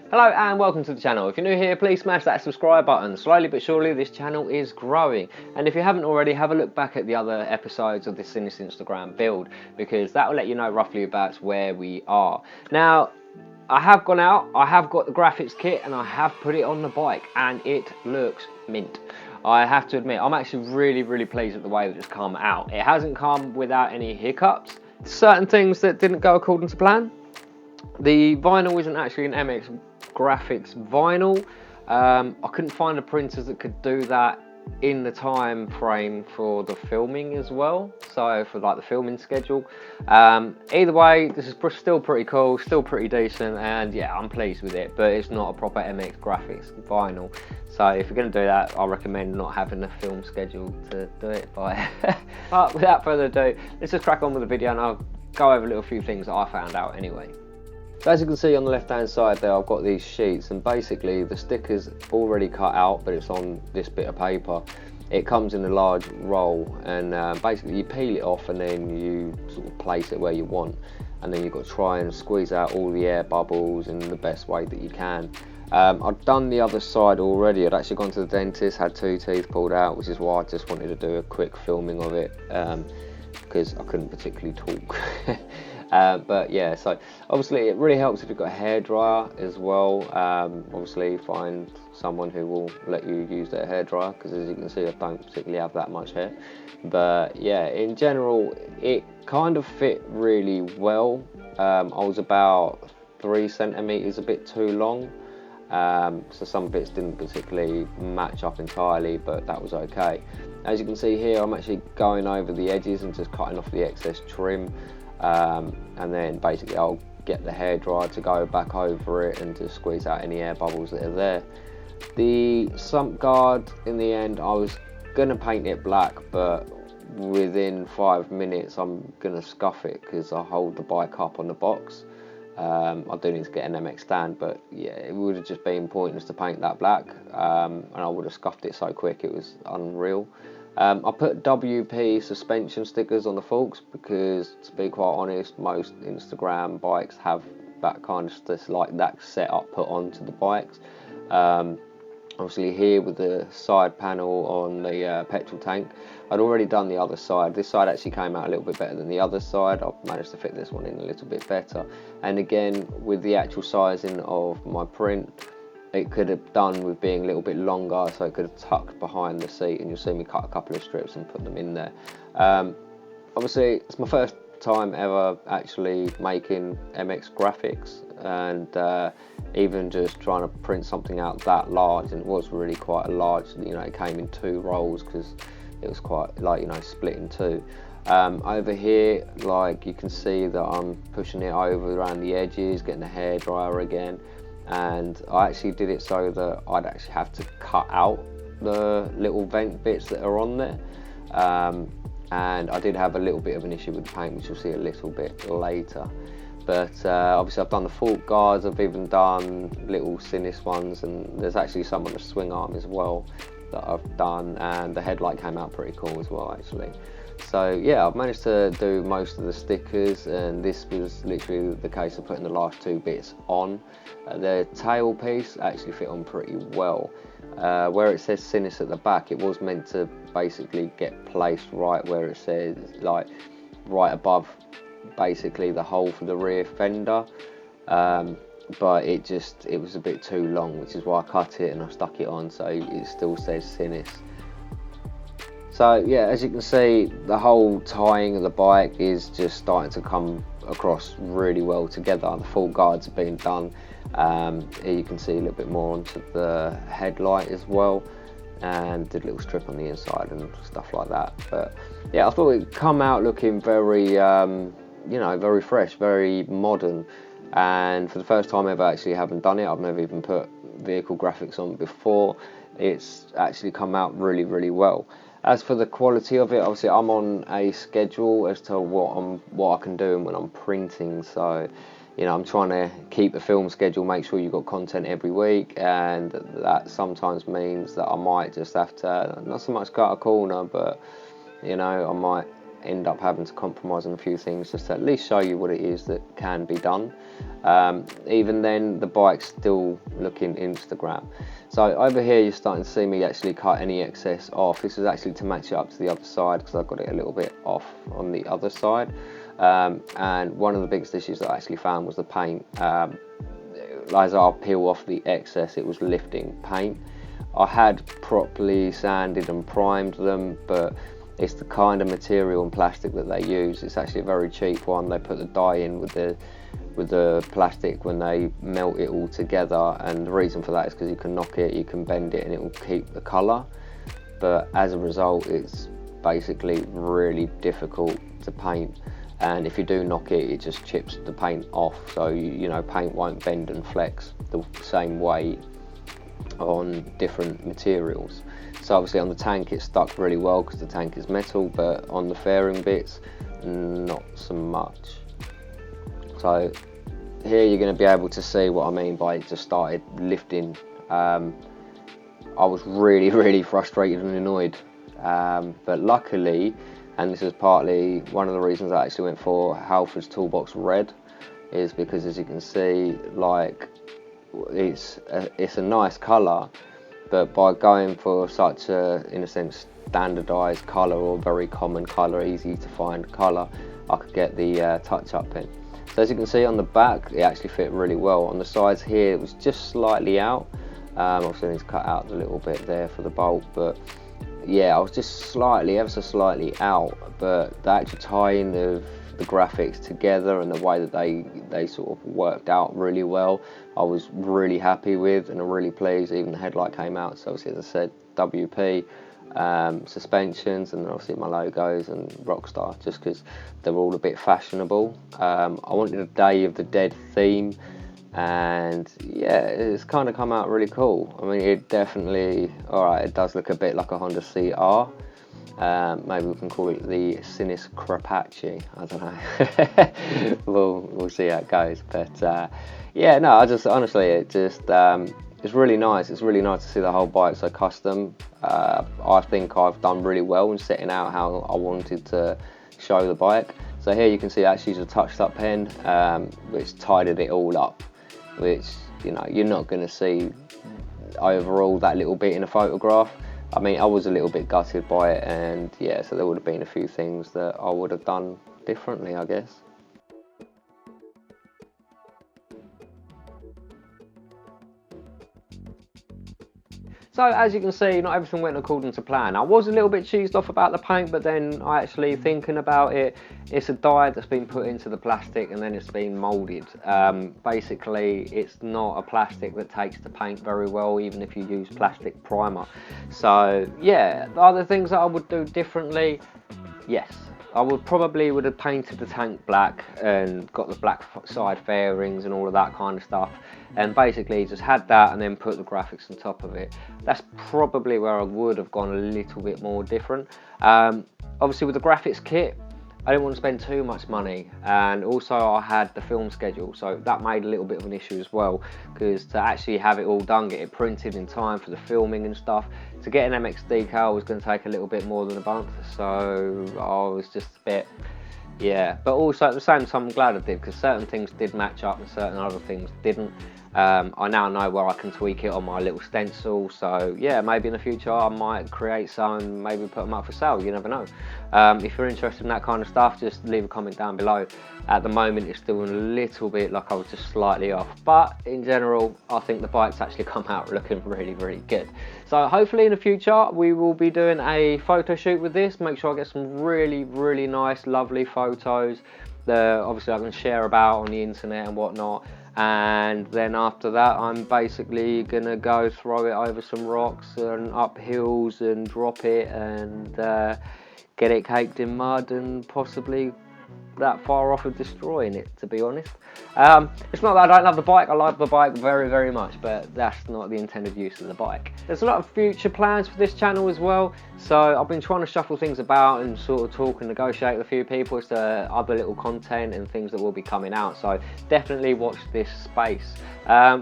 Hello and welcome to the channel. If you're new here, please smash that subscribe button. Slowly but surely this channel is growing, and if you haven't already, have a look back at the other episodes of this Sinnis Instagram build, because that will let you know roughly about where we are. Now, I have gone out, I have got the graphics kit and I have put it on the bike and it looks mint. I have to admit, I'm actually really pleased with the way that it's come out. It hasn't come without any hiccups. Certain things that didn't go according to plan. The vinyl isn't actually an MX graphics vinyl. I couldn't find the printers that could do that in the time frame for the filming as well, so for like the filming schedule. Either way, this is still pretty cool, still pretty decent, and yeah, I'm pleased with it, but it's not a proper MX graphics vinyl. So if you're going to do that, I recommend not having a film schedule to do it by. But without further ado, let's just crack on with the video and I'll go over a little few things that I found out anyway. So as you can see on the left hand side there, I've got these sheets, and basically the sticker's already cut out, but it's on this bit of paper. It comes in a large roll, and basically you peel it off and then you sort of place it where you want, and then you've got to try and squeeze out all the air bubbles in the best way that you can. I've done the other side already. I'd actually gone to the dentist, had 2 teeth pulled out, which is why I just wanted to do a quick filming of it, because I couldn't particularly talk. But yeah, so obviously it really helps if you've got a hairdryer as well. Obviously find someone who will let you use their hairdryer, because as you can see I don't particularly have that much hair. But yeah, in general it kind of fit really well. I was about 3 centimeters a bit too long, so some bits didn't particularly match up entirely, but that was okay. As you can see here, I'm actually going over the edges and just cutting off the excess trim. And then basically I'll get the hairdryer to go back over it and just squeeze out any air bubbles that are there. The sump guard, in the end, I was going to paint it black, but within 5 minutes I'm going to scuff it because I hold the bike up on the box. I do need to get an MX stand, but yeah, it would have just been pointless to paint that black, and I would have scuffed it so quick it was unreal. I put WP suspension stickers on the forks because, to be quite honest, most Instagram bikes have that kind of stuff, like that setup put onto the bikes. Obviously here with the side panel on the petrol tank, I'd already done the other side. This side actually came out a little bit better than the other side. I've managed to fit this one in a little bit better. And again, with the actual sizing of my print, it could have done with being a little bit longer, so it could have tucked behind the seat, and you'll see me cut a couple of strips and put them in there. Obviously it's my first time ever actually making MX graphics, and even just trying to print something out that large, and it was really quite a large, you know, it came in 2 rolls because it was quite, like, you know, split in 2. Over here, like, you can see that I'm pushing it over around the edges, getting the hairdryer again. And I actually did it so that I'd actually have to cut out the little vent bits that are on there, and I did have a little bit of an issue with the paint, which you'll see a little bit later. But obviously I've done the fork guards, I've even done little Sinnis ones, and there's actually some on the swing arm as well that I've done, and the headlight came out pretty cool as well actually. So yeah, I've managed to do most of the stickers, and this was literally the case of putting the last 2 bits on. The tail piece actually fit on pretty well. Where it says Sinnis at the back, it was meant to basically get placed right where it says, like right above basically the hole for the rear fender, but it was a bit too long, which is why I cut it and I stuck it on so it still says Sinnis. So yeah, as you can see, the whole tying of the bike is just starting to come across really well together. The full guards have been done. Here you can see a little bit more onto the headlight as well, and did a little strip on the inside and stuff like that. But yeah, I thought it'd come out looking very, you know, very fresh, very modern. And for the first time ever actually having done it, I've never even put vehicle graphics on before. It's actually come out really well. As for the quality of it, obviously I'm on a schedule as to what I can do when I'm printing. So, you know, I'm trying to keep a film schedule, make sure you've got content every week, and that sometimes means that I might just have to, not so much cut a corner, but, you know, I might end up having to compromise on a few things just to at least show you what it is that can be done. Even then, the bike's still looking Instagram. So over here you're starting to see me actually cut any excess off. This is actually to match it up to the other side because I've got it a little bit off on the other side. And one of the biggest issues that I actually found was the paint. As I peel off the excess, it was lifting paint. I had properly sanded and primed them, but it's the kind of material and plastic that they use. It's actually a very cheap one. They put the dye in with the plastic when they melt it all together, and the reason for that is because you can knock it, you can bend it, and it will keep the colour. But as a result, it's basically really difficult to paint. And if you do knock it, it just chips the paint off. So you know, paint won't bend and flex the same way on different materials. So obviously on the tank it's stuck really well because the tank is metal, but on the fairing bits not so much. So here you're going to be able to see what I mean by it just started lifting. I was really frustrated and annoyed, but luckily, and this is partly one of the reasons I actually went for Halford's Toolbox Red, is because as you can see, like, it's a nice colour, but by going for such a, in a sense, standardised colour or very common colour, easy to find colour, I could get the touch-up pen. So as you can see on the back, it actually fit really well. On the sides here, it was just slightly out. Obviously I need to cut out a little bit there for the bolt, but yeah, I was just slightly, ever so slightly out, but the actual tying of the graphics together and the way that they sort of worked out really well, I was really happy with and I'm really pleased. Even the headlight came out, so obviously, as I said, WP, suspensions, and obviously my logos and Rockstar, just because they were all a bit fashionable. I wanted a Day of the Dead theme, and yeah, it's kind of come out really cool. I mean, it definitely, alright, it does look a bit like a Honda CR. Maybe we can call it the Sinnis Crapace, I don't know. we'll see how it goes, but yeah, no, I just, honestly, it just, it's really nice. It's really nice to see the whole bike so custom. I think I've done really well in setting out how I wanted to show the bike. So here you can see I actually used a touched up pen, which tidied it all up, which, you know, you're not going to see overall that little bit in a photograph. I mean, I was a little bit gutted by it, and yeah, so there would have been a few things that I would have done differently, I guess. So as you can see, not everything went according to plan. I was a little bit cheesed off about the paint, but then I actually, thinking about it, it's a dye that's been put into the plastic and then it's been moulded. Basically, it's not a plastic that takes the paint very well, even if you use plastic primer. So yeah, the other things that I would do differently, yes. I would have painted the tank black and got the black side fairings and all of that kind of stuff, and basically just had that and then put the graphics on top of it. That's probably where I would have gone a little bit more different. Obviously with the graphics kit, I didn't want to spend too much money, and also I had the film schedule, so that made a little bit of an issue as well, because to actually have it all done, get it printed in time for the filming and stuff, to get an MX decal was going to take a little bit more than a month, so I was just a bit, yeah. But also at the same time I'm glad I did, because certain things did match up and certain other things didn't. I now know where I can tweak it on my little stencil, so yeah, maybe in the future I might create some, maybe put them up for sale, you never know. If you're interested in that kind of stuff, just leave a comment down below. At the moment it's still a little bit like I was just slightly off, but in general I think the bike's actually come out looking really good. So hopefully in the future we will be doing a photo shoot with this, make sure I get some really nice lovely photos that obviously I can share about on the internet and whatnot. And then after that I'm basically gonna go throw it over some rocks and up hills and drop it and get it caked in mud and possibly that far off of destroying it, to be honest. It's not that I don't love the bike, I like the bike very, very much, but that's not the intended use of the bike. There's a lot of future plans for this channel as well, so I've been trying to shuffle things about and sort of talk and negotiate with a few people as to other little content and things that will be coming out, so definitely watch this space.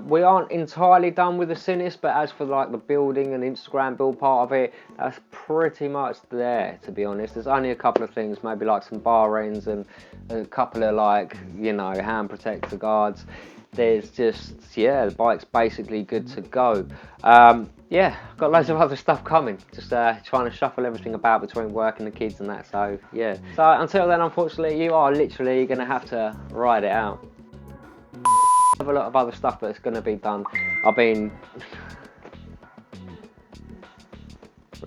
We aren't entirely done with the Sinnis, but as for like the building and Instagram build part of it, that's pretty much there, to be honest. There's only a couple of things, maybe like some bar ends and a couple of like, you know, hand protector guards. There's just, yeah, the bike's basically good to go. Yeah, got loads of other stuff coming, just trying to shuffle everything about between work and the kids and that, so yeah. So until then, unfortunately, you are literally going to have to ride it out. I have a lot of other stuff that's going to be done. I've been...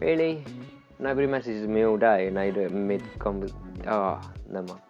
Really? Nobody messages me all day and they do it mid-conversation. Oh, never mind.